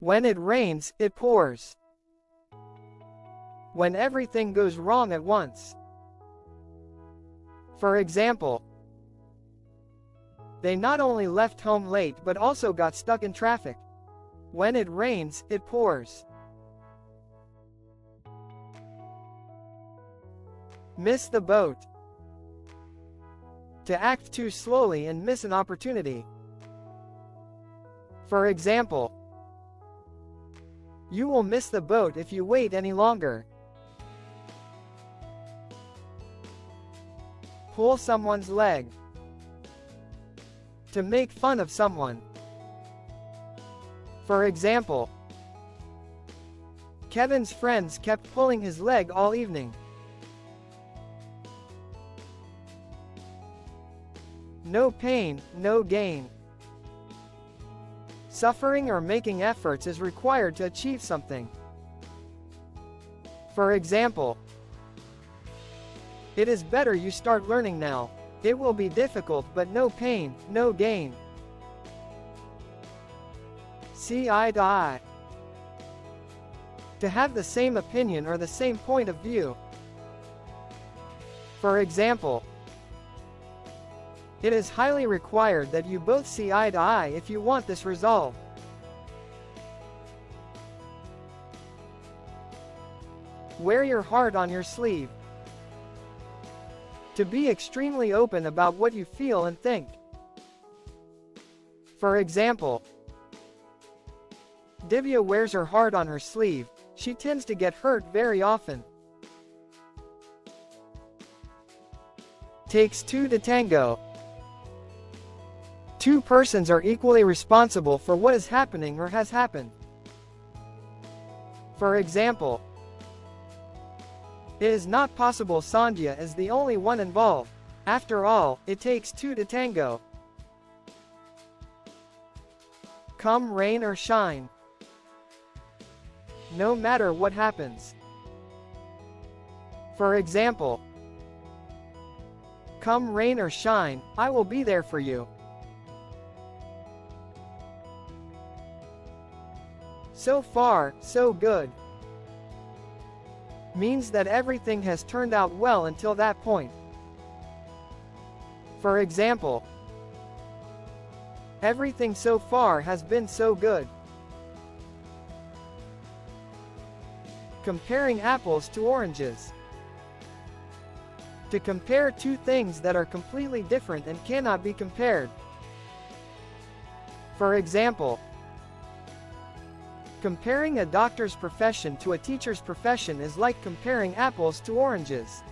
When it rains, it pours. When everything goes wrong at once. For example, they not only left home late but also got stuck in traffic. When it rains, it pours. Miss the boat. To act too slowly and miss an opportunity. For example, you will miss the boat if you wait any longer. Pull someone's leg. To make fun of someone. For example, Kevin's friends kept pulling his leg all evening. No pain, no gain. Suffering or making efforts is required to achieve something. For example, it is better you start learning now. It will be difficult but no pain, no gain. See eye to eye. To have the same opinion or the same point of view. For example, it is highly required that you both see eye to eye if you want this resolved. Wear your heart on your sleeve. To be extremely open about what you feel and think. For example, Divya wears her heart on her sleeve. She tends to get hurt very often. Takes two to tango. Two persons are equally responsible for what is happening or has happened. For example, it is not possible Sandhya is the only one involved. After all, it takes two to tango. Come rain or shine. No matter what happens. For example, come rain or shine, I will be there for you. So far, so good. Means that everything has turned out well until that point. For example, everything so far has been so good. Comparing apples to oranges. To compare two things that are completely different and cannot be compared. For example, comparing a doctor's profession to a teacher's profession is like comparing apples to oranges.